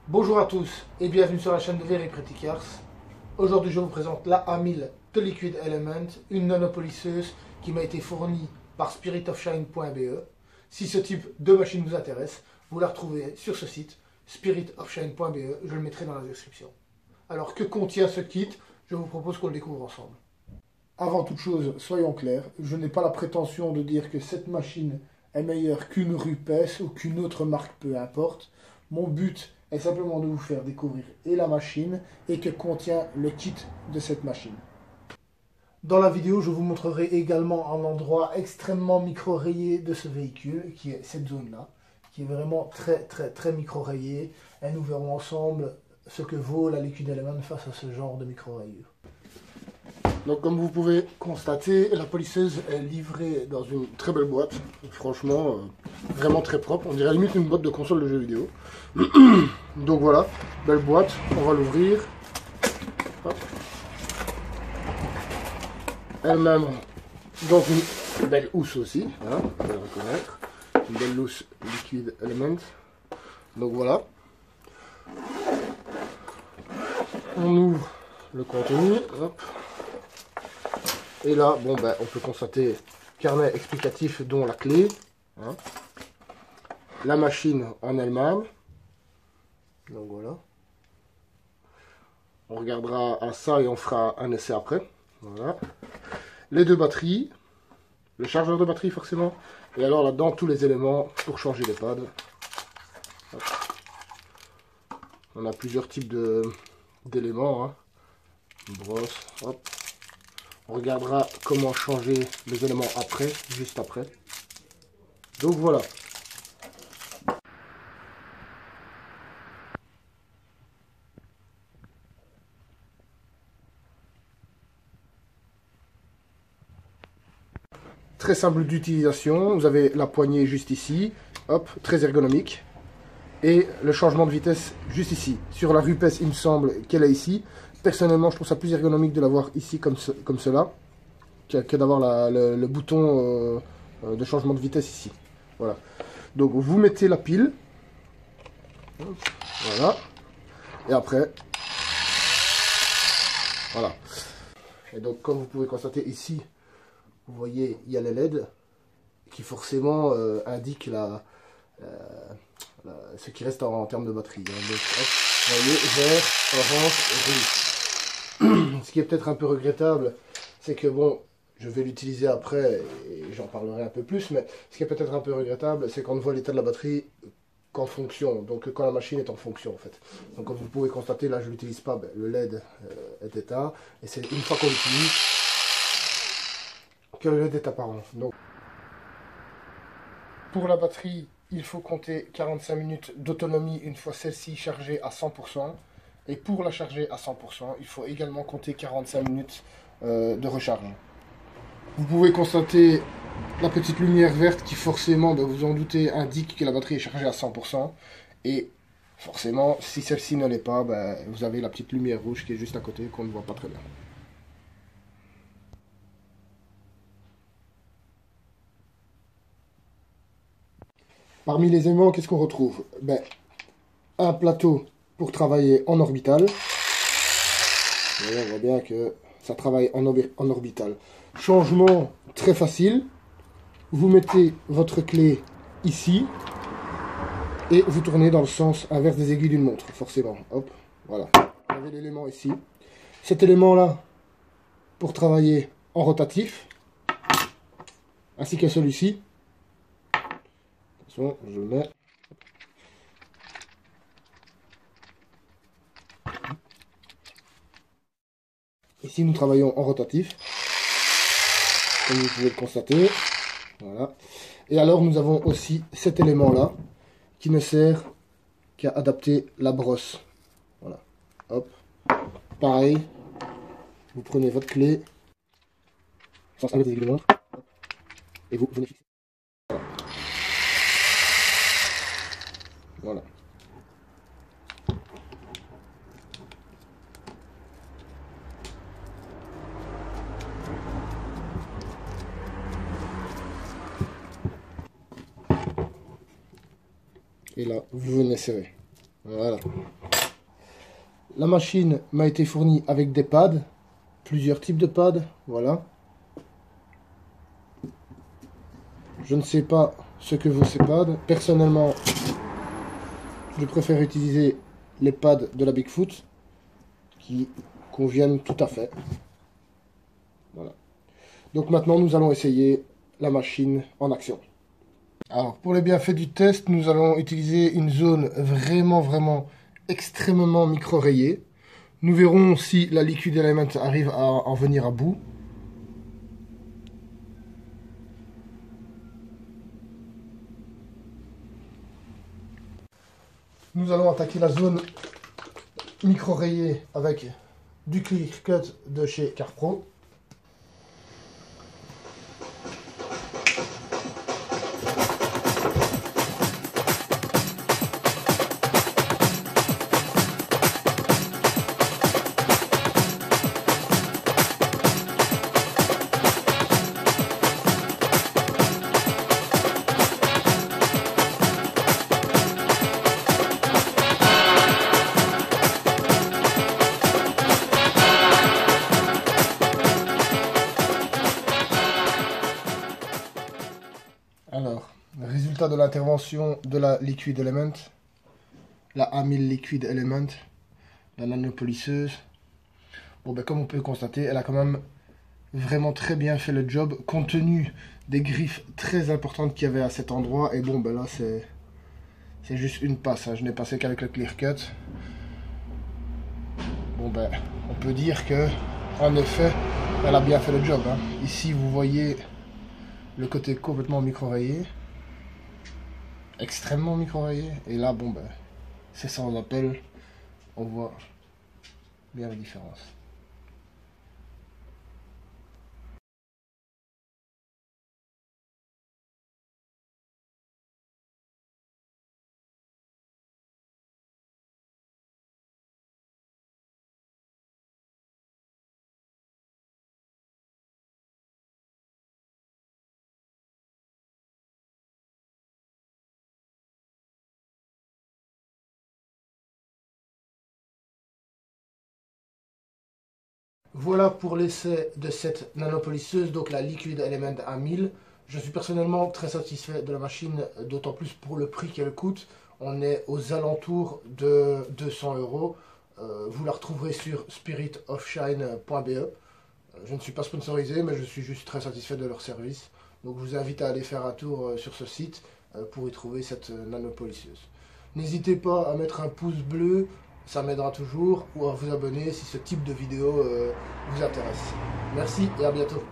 Bonjour à tous et bienvenue sur la chaîne de Very Pretty Cars. Aujourd'hui je vous présente la A1000 de Liquid Element, une nanopolisseuse qui m'a été fournie par spiritofshine.be. Si ce type de machine vous intéresse, vous la retrouvez sur ce site spiritofshine.be, je le mettrai dans la description. Alors que contient ce kit? Je vous propose qu'on le découvre ensemble. Avant toute chose, soyons clairs, je n'ai pas la prétention de dire que cette machine est meilleure qu'une Rupes ou qu'une autre marque, peu importe. Mon but est simplement de vous faire découvrir et la machine et que contient le kit de cette machine. Dans la vidéo, je vous montrerai également un endroit extrêmement micro-rayé de ce véhicule, qui est cette zone-là, qui est vraiment très micro-rayée. Et nous verrons ensemble ce que vaut la Liquid Element face à ce genre de micro-rayure. Donc comme vous pouvez constater, la polisseuse est livrée dans une très belle boîte. Franchement, vraiment très propre. On dirait limite une boîte de console de jeux vidéo. Donc voilà, belle boîte. On va l'ouvrir. Elle-même dans une belle housse aussi. Hein, on va le reconnaître. Une belle housse Liquid Element. Donc voilà. On ouvre le contenu. Hop. Et là, bon, ben, on peut constater carnet explicatif dont la clé, hein, la machine en elle-même. Donc voilà. On regardera à ça et on fera un essai après. Voilà. Les deux batteries, le chargeur de batterie forcément. Et alors là-dedans, tous les éléments pour changer les pads. Hop. On a plusieurs types d'éléments. Hein. Une brosse, hop. On regardera comment changer les éléments après, juste après. Donc voilà. Très simple d'utilisation. Vous avez la poignée juste ici. Hop, très ergonomique. Et le changement de vitesse juste ici. Sur la Rupes, il me semble qu'elle est ici. Personnellement, je trouve ça plus ergonomique de l'avoir ici comme cela, que d'avoir le bouton de changement de vitesse ici. Voilà. Donc vous mettez la pile. Voilà. Et après. Voilà. Et donc comme vous pouvez constater ici, vous voyez, il y a les LED qui forcément indiquent ce qui reste en termes de batterie. Donc, hop, vous voyez, vert, orange, rouge. Ce qui est peut-être un peu regrettable, c'est que bon, je vais l'utiliser après et j'en parlerai un peu plus, mais ce qui est peut-être un peu regrettable, c'est qu'on ne voit l'état de la batterie qu'en fonction, donc quand la machine est en fonction en fait. Donc comme vous pouvez constater, là je ne l'utilise pas, ben, le LED est éteint, et c'est une fois qu'on l'utilise que le LED est apparent. Donc, pour la batterie, il faut compter 45 minutes d'autonomie une fois celle-ci chargée à 100%. Et pour la charger à 100%, il faut également compter 45 minutes de recharge. Vous pouvez constater la petite lumière verte qui forcément, ben, vous en doutez, indique que la batterie est chargée à 100%. Et forcément, si celle-ci ne l'est pas, ben, vous avez la petite lumière rouge qui est juste à côté, qu'on ne voit pas très bien. Parmi les aimants, qu'est-ce qu'on retrouve? Ben, un plateau pour travailler en orbital. Et on voit bien que ça travaille en orbital. Changement très facile. Vous mettez votre clé ici et vous tournez dans le sens inverse des aiguilles d'une montre, forcément. Hop, voilà. Vous avez l'élément ici. Cet élément-là pour travailler en rotatif, ainsi que celui-ci. Attention, je le mets. Ici, nous travaillons en rotatif, comme vous pouvez le constater. Voilà. Et alors, nous avons aussi cet élément-là, qui ne sert qu'à adapter la brosse. Voilà. Hop. Pareil, vous prenez votre clé, sans enlever des aiguilles de montre, et vous venez fixer. Voilà. Voilà. Et là, vous venez serrer. Voilà. La machine m'a été fournie avec des pads, plusieurs types de pads, voilà. Je ne sais pas ce que vaut ces pads. Personnellement, je préfère utiliser les pads de la Bigfoot qui conviennent tout à fait. Voilà. Donc maintenant, nous allons essayer la machine en action. Alors, pour les bienfaits du test, nous allons utiliser une zone vraiment extrêmement micro-rayée. Nous verrons si la Liquid Element arrive à en venir à bout. Nous allons attaquer la zone micro-rayée avec du Clear Cut de chez CarPro. Alors, résultat de l'intervention de la Liquid Element, la A1000 Liquid Element, la nanopolisseuse. Bon, ben, comme on peut le constater, elle a quand même vraiment très bien fait le job, compte tenu des griffes très importantes qu'il y avait à cet endroit. Et bon, ben là, c'est juste une passe, hein. Je n'ai passé qu'avec le Clear Cut. Bon, ben, on peut dire que, en effet, elle a bien fait le job, hein. Ici, vous voyez le côté complètement micro-rayé, extrêmement micro-rayé, et là, bon, ben, c'est sans appel, on voit bien la différence. Voilà pour l'essai de cette nanopolisseuse, donc la Liquid Element A1000. Je suis personnellement très satisfait de la machine, d'autant plus pour le prix qu'elle coûte. On est aux alentours de 200 €. Vous la retrouverez sur spiritofshine.be. Je ne suis pas sponsorisé, mais je suis juste très satisfait de leur service. Donc je vous invite à aller faire un tour sur ce site pour y trouver cette nanopolisseuse. N'hésitez pas à mettre un pouce bleu, ça m'aidera toujours, ou à vous abonner si ce type de vidéo vous intéresse. Merci et à bientôt.